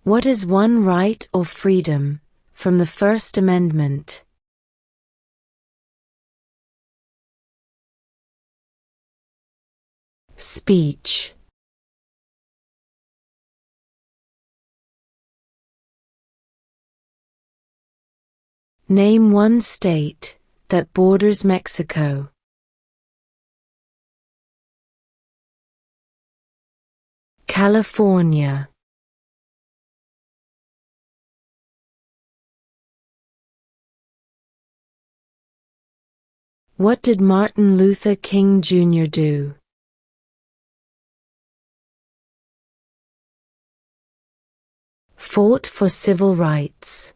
What is one right or freedom from the First Amendment? Speech. Name one state that borders Mexico. California. What did Martin Luther King Jr. do? Fought for civil rights.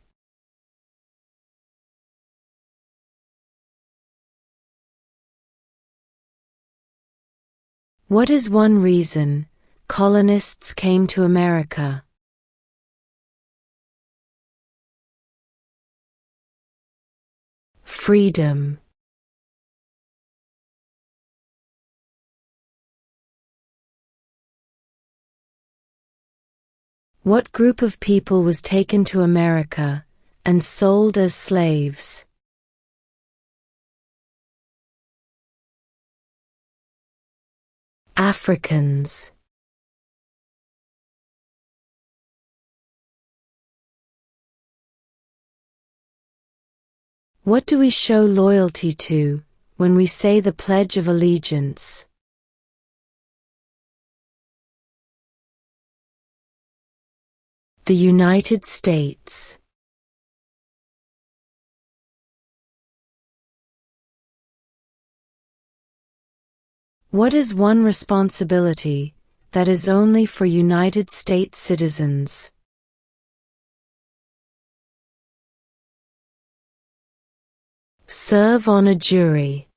What is one reason colonists came to America? Freedom. What group of people was taken to America and sold as slaves? Africans. What do we show loyalty to when we say the Pledge of Allegiance? The United States. What is one responsibility that is only for United States citizens? Serve on a jury.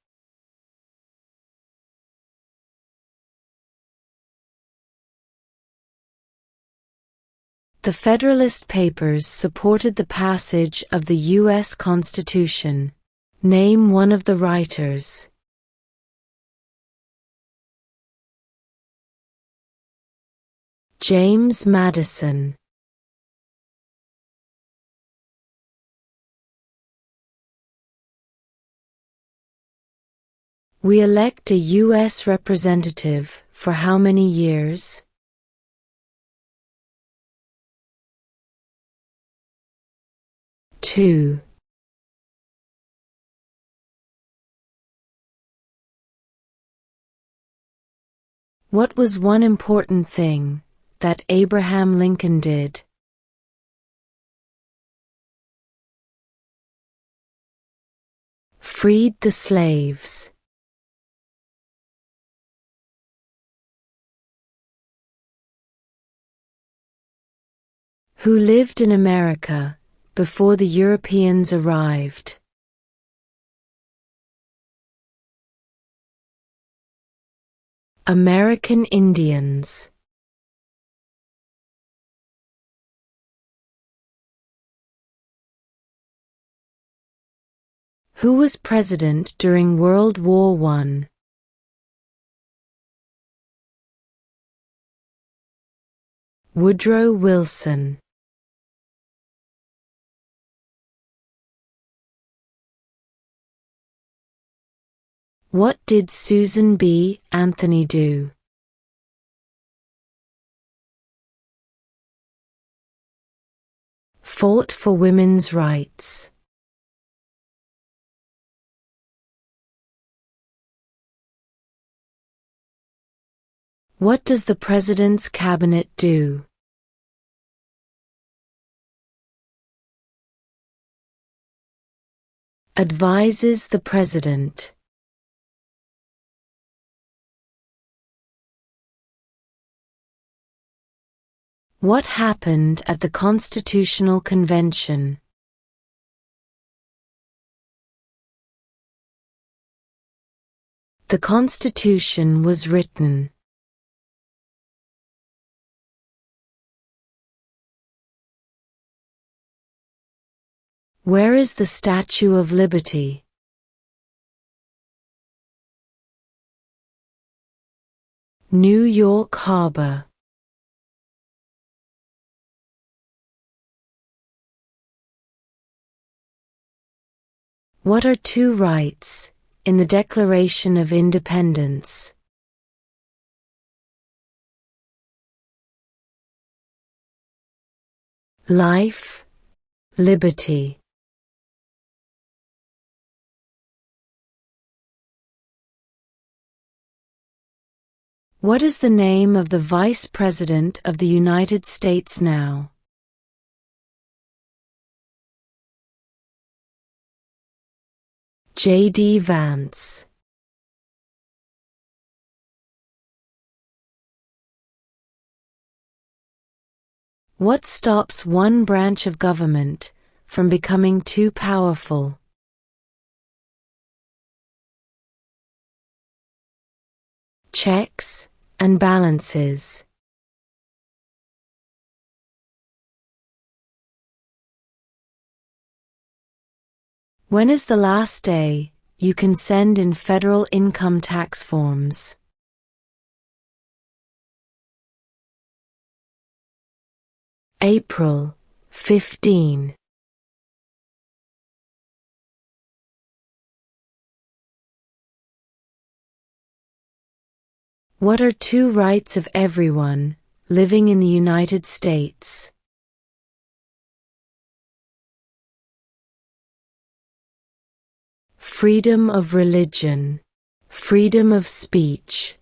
The Federalist Papers supported the passage of the U.S. Constitution. Name one of the writers. James Madison. We elect a U.S. representative for how many years? Two. What was one important thing that Abraham Lincoln did? Freed the slaves. Who lived in America before the Europeans arrived? American Indians. Who was president during World War I? Woodrow Wilson. What did Susan B. Anthony do? Fought for women's rights. What does the President's Cabinet do? Advises the President. What happened at the Constitutional Convention? The Constitution was written. Where is the Statue of Liberty? New York Harbor. What are two rights in the Declaration of Independence? Life, liberty. What is the name of the Vice President of the United States now? J.D. Vance. What stops one branch of government from becoming too powerful? Checks and balances. When is the last day you can send in federal income tax forms? April 15. What are two rights of everyone living in the United States? Freedom of religion, freedom of speech.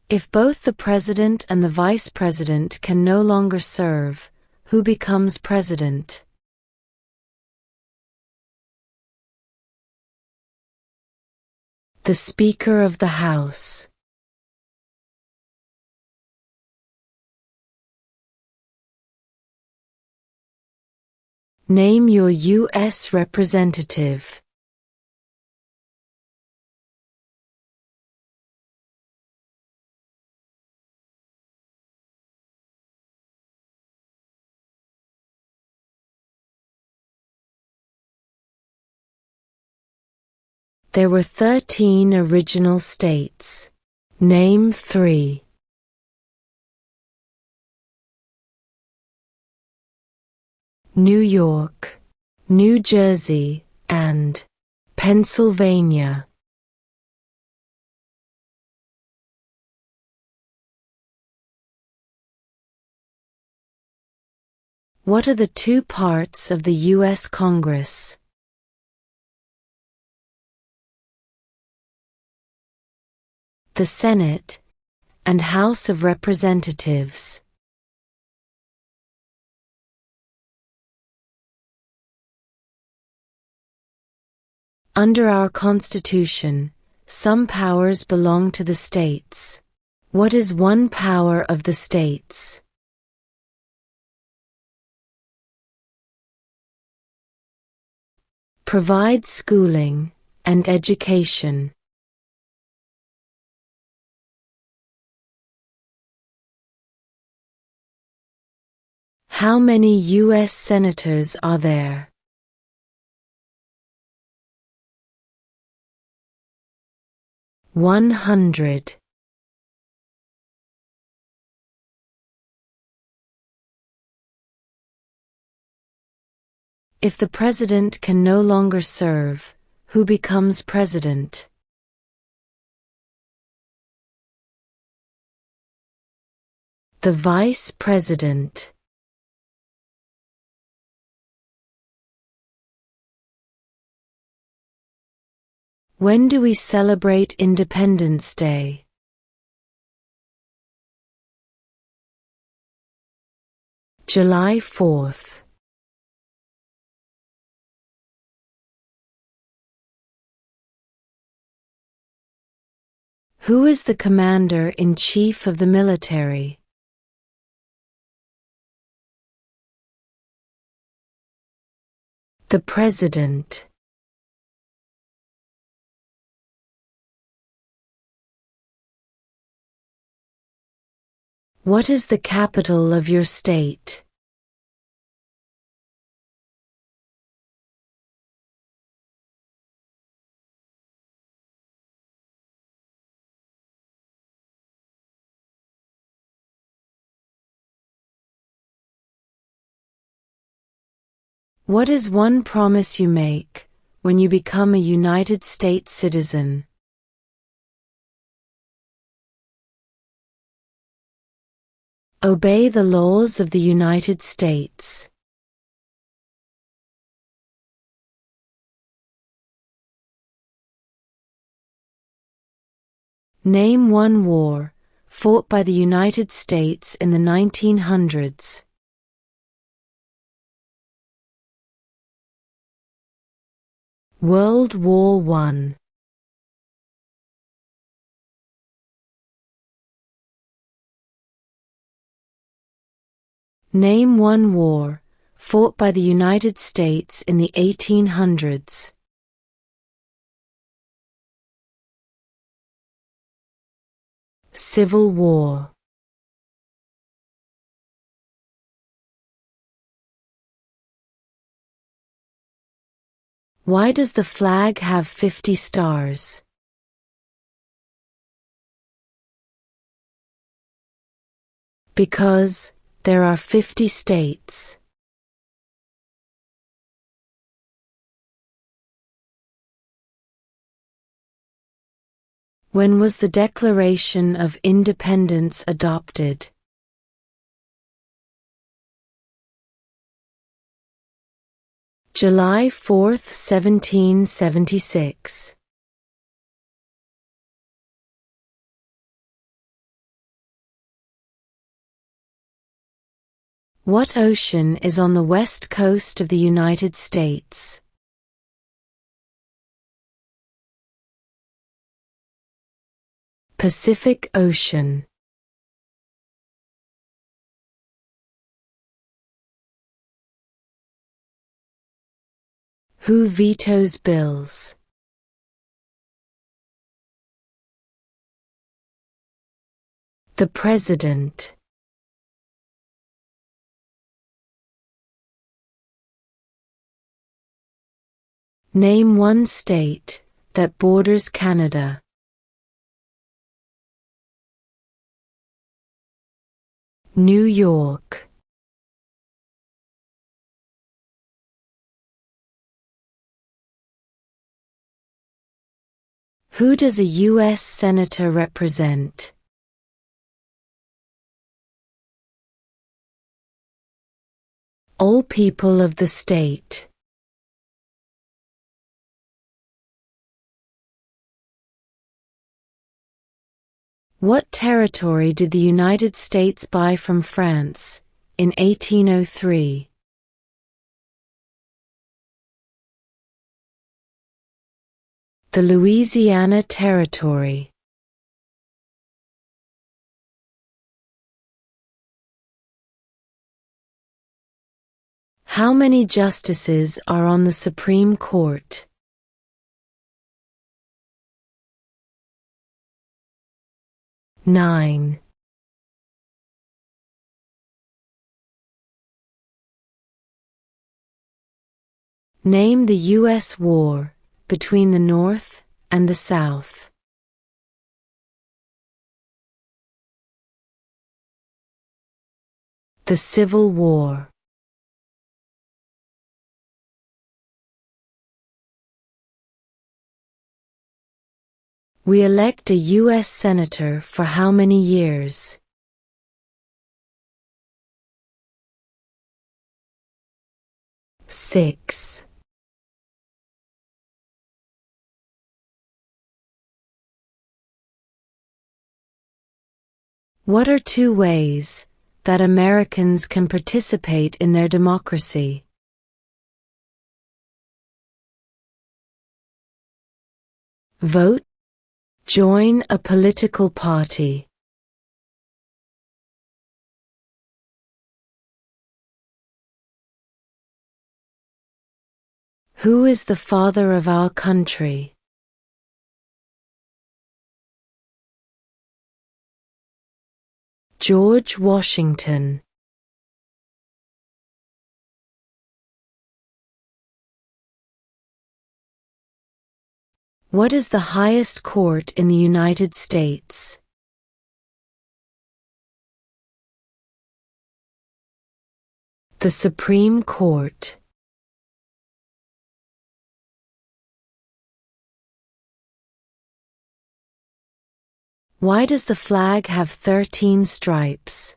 If both the President and the Vice President can no longer serve, who becomes President? The Speaker of the House. Name your U.S. representative. There were 13 original states. Name 3. New York, New Jersey, and Pennsylvania. What are the two parts of the U.S. Congress? The Senate and House of Representatives. Under our Constitution, some powers belong to the states. What is one power of the states? Provide schooling and education. How many U.S. senators are there? 100. If the president can no longer serve, who becomes president? The vice president. When do we celebrate Independence Day? July 4th. Who is the Commander-in-Chief of the military? The President. What is the capital of your state? What is one promise you make when you become a United States citizen? Obey the laws of the United States. Name one war fought by the United States in the 1900s. World War I. Name one war fought by the United States in the 1800s. Civil War. Why does the flag have 50 stars? Because there are 50 states. When was the Declaration of Independence adopted? July 4, 1776. What ocean is on the west coast of the United States? Pacific Ocean. Who vetoes bills? The President. Name one state that borders Canada. New York. Who does a U.S. Senator represent? All people of the state. What territory did the United States buy from France in 1803? The Louisiana Territory. How many justices are on the Supreme Court? 9. Name the U.S. war between the North and the South. The Civil War. We elect a U.S. Senator for how many years? 6. What are two ways that Americans can participate in their democracy? Vote. Join a political party. Who is the father of our country? George Washington. What is the highest court in the United States? The Supreme Court. Why does the flag have 13 stripes?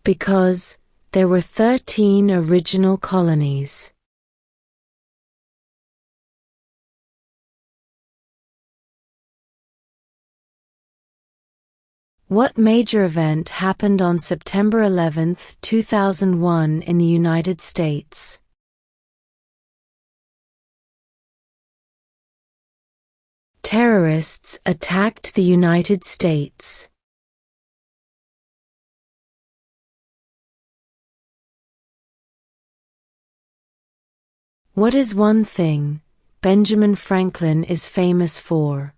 Because there were 13 original colonies. What major event happened on September 11, 2001 in the United States? Terrorists attacked the United States. What is one thing Benjamin Franklin is famous for?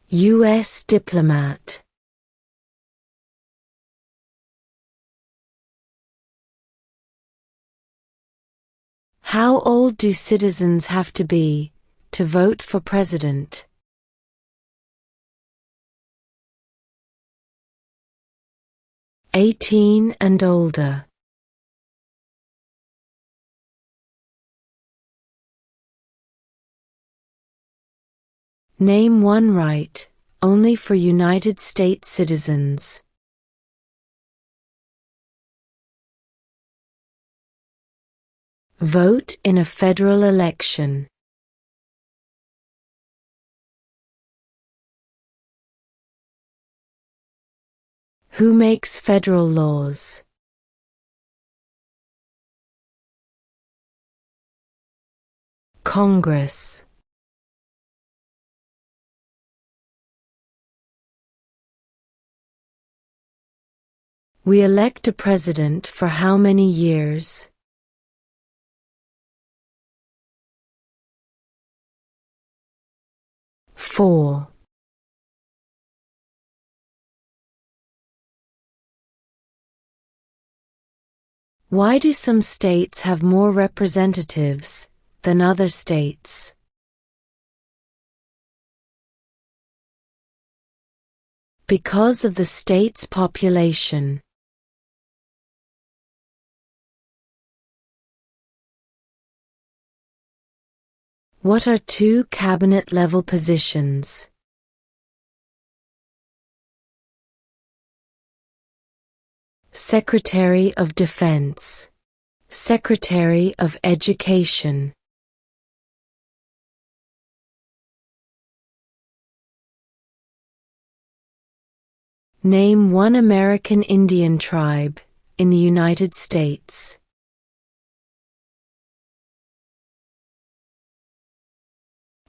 U.S. diplomat. How old do citizens have to be to vote for president? 18 and older. Name one right only for United States citizens. Vote in a federal election. Who makes federal laws? Congress. We elect a president for how many years? 4. Why do some states have more representatives than other states? Because of the state's population. What are two cabinet-level positions? Secretary of Defense, Secretary of Education. Name one American Indian tribe in the United States.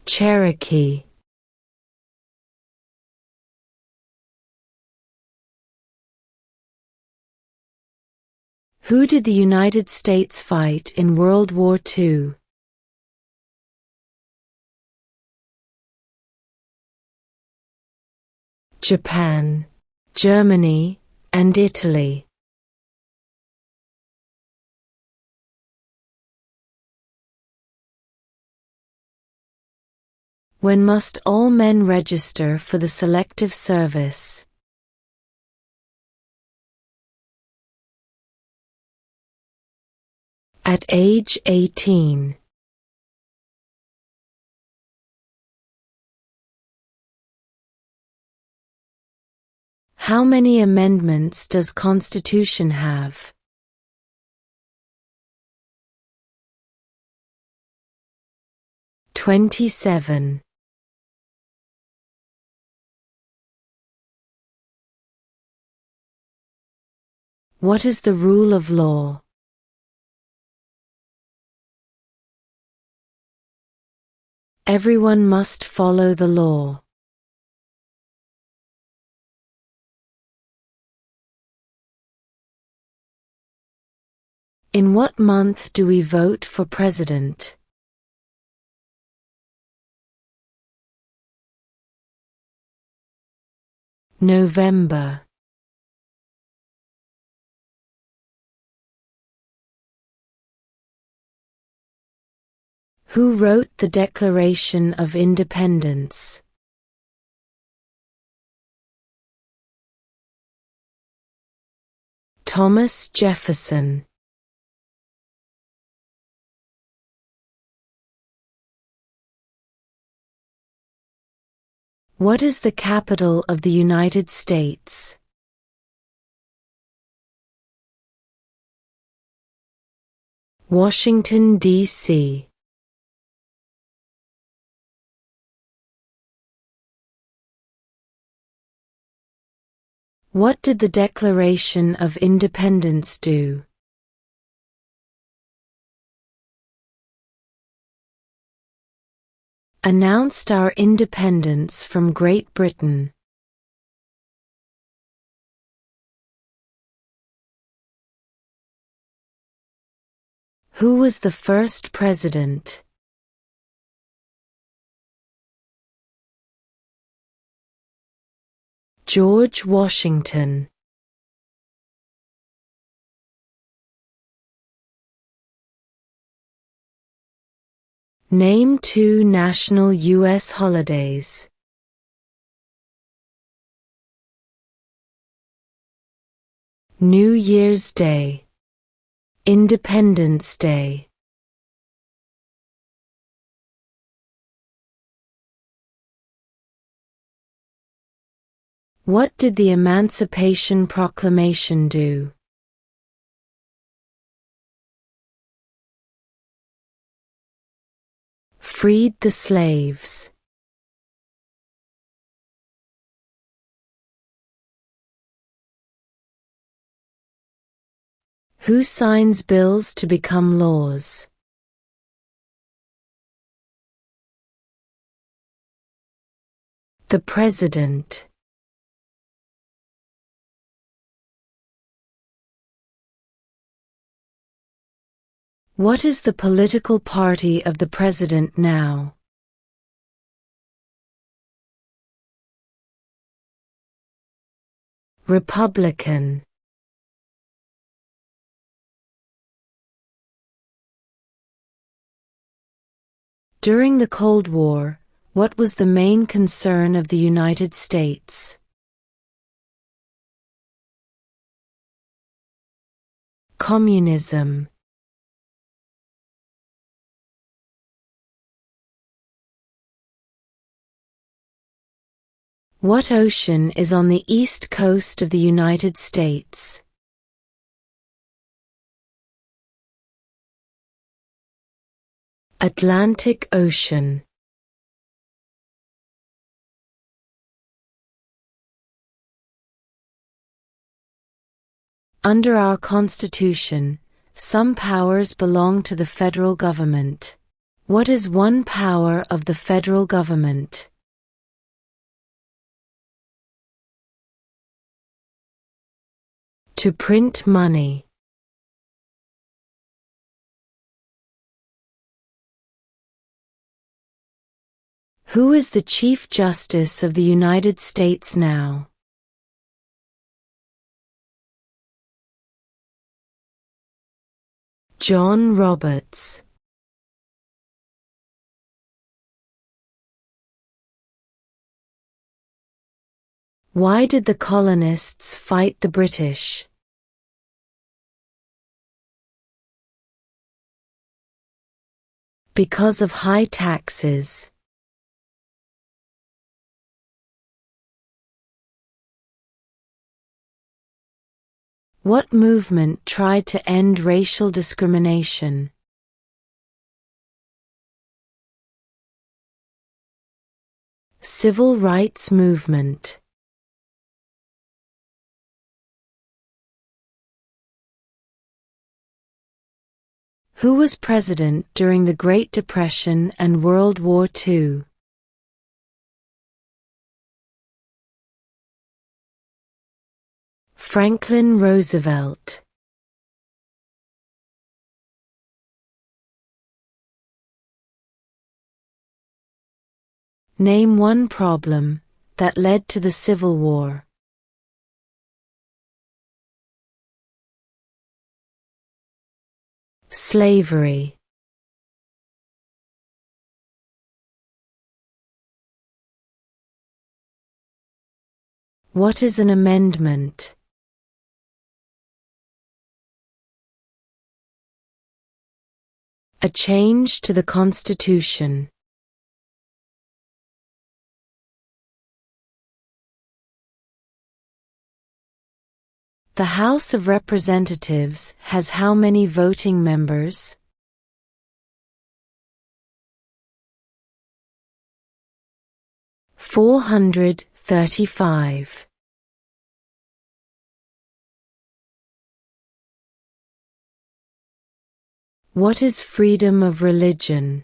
Cherokee. Who did the United States fight in World War II? Japan, Germany, and Italy. When must all men register for the Selective Service? At age 18. How many amendments does Constitution have? 27. What is the rule of law? Everyone must follow the law. In what month do we vote for president? November. Who wrote the Declaration of Independence? Thomas Jefferson. What is the capital of the United States? Washington, D.C. What did the Declaration of Independence do? Announced our independence from Great Britain. Who was the first president? George Washington. Name 2 national U.S. holidays. New Year's Day, Independence Day. What did the Emancipation Proclamation do? Freed the slaves. Who signs bills to become laws? The President. What is the political party of the President now? Republican. During the Cold War, what was the main concern of the United States? Communism. What ocean is on the east coast of the United States? Atlantic Ocean. Under our Constitution, some powers belong to the federal government. What is one power of the federal government? To print money. Who is the Chief Justice of the United States now? John Roberts. Why did the colonists fight the British? Because of high taxes. What movement tried to end racial discrimination? Civil rights movement. Who was president during the Great Depression and World War II? Franklin Roosevelt. Name one problem that led to the Civil War. Slavery. What is an amendment? A change to the Constitution. The House of Representatives has how many voting members? (435). What is freedom of religion?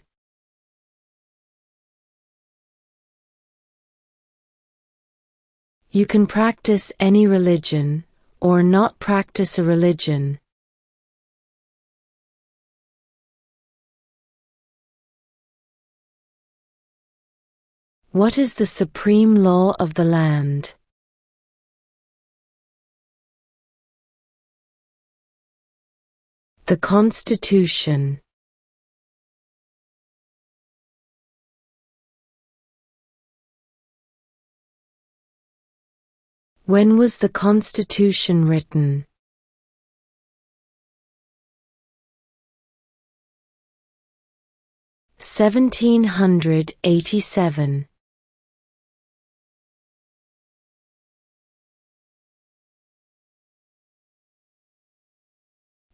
You can practice any religion, or not practice a religion. What is the supreme law of the land? The Constitution. When was the Constitution written? (1787).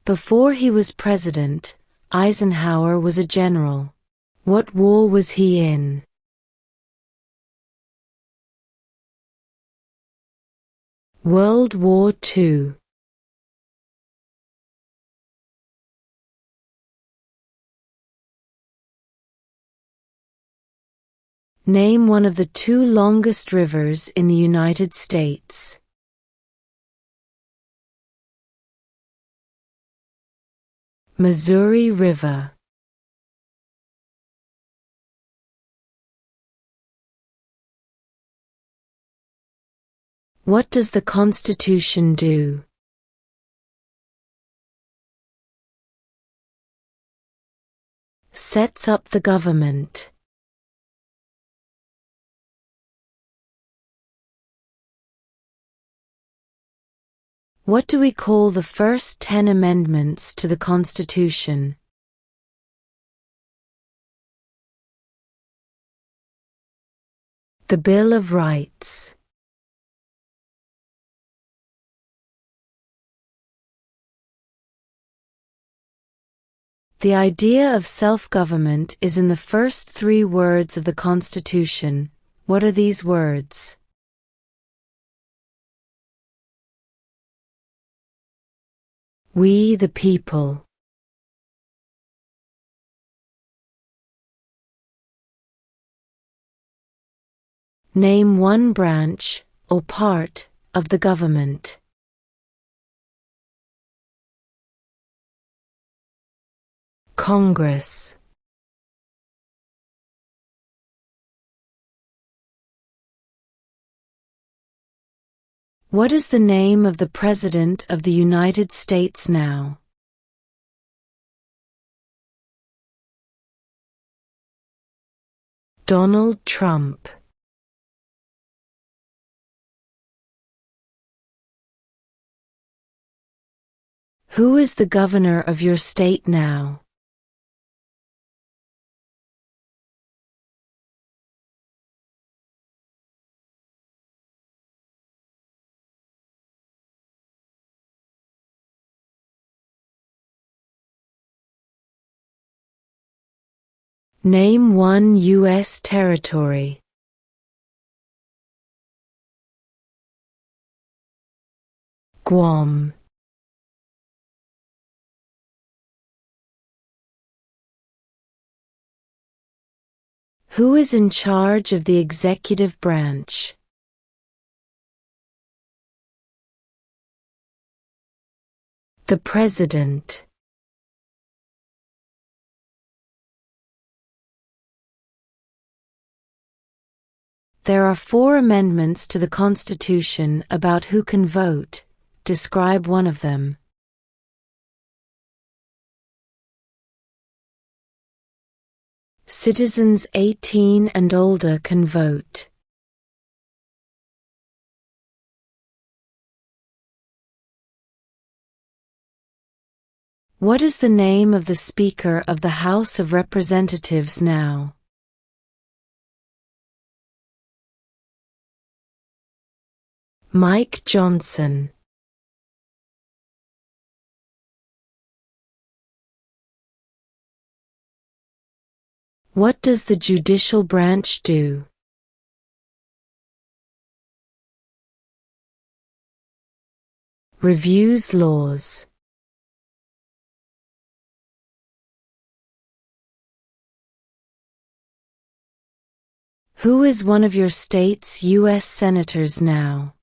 Before he was president, Eisenhower was a general. What war was he in? World War II. Name one of the two longest rivers in the United States. Missouri River. What does the Constitution do? Sets up the government. What do we call the first 10 amendments to the Constitution? The Bill of Rights. The idea of self-government is in the first 3 words of the Constitution. What are these words? We the people. Name one branch, or part, of the government. Congress. What is the name of the President of the United States now? Donald Trump. Who is the governor of your state now? Name one U.S. territory. Guam. Who is in charge of the executive branch? The President. There are 4 amendments to the Constitution about who can vote. Describe one of them. Citizens 18 and older can vote. What is the name of the Speaker of the House of Representatives now? Mike Johnson. What does the judicial branch do? Reviews laws. Who is one of your state's U.S. senators now?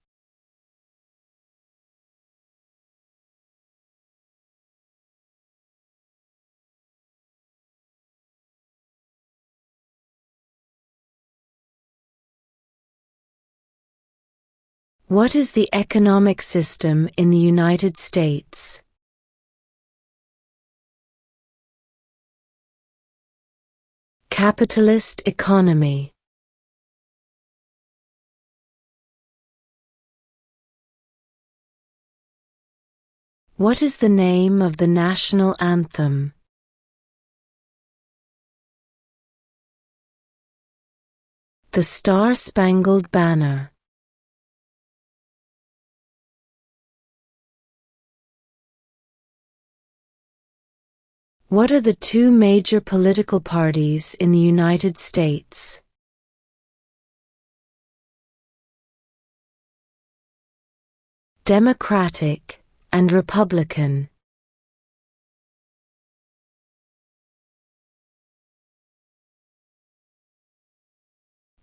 What is the economic system in the United States? Capitalist economy. What is the name of the national anthem? The Star-Spangled Banner. What are the two major political parties in the United States? Democratic and Republican.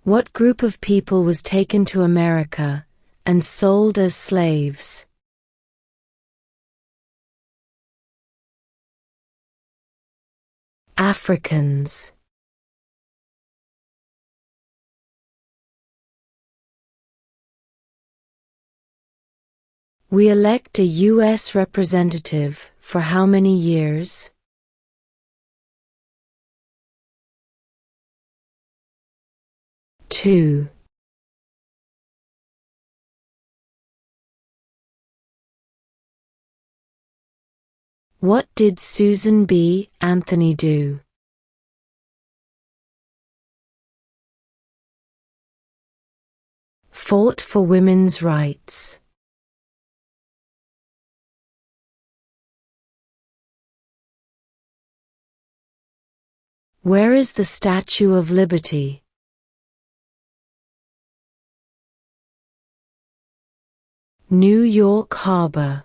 What group of people was taken to America and sold as slaves? Africans. We elect a U.S. representative for how many years? Two. What did Susan B. Anthony do? Fought for women's rights. Where is the Statue of Liberty? New York Harbor.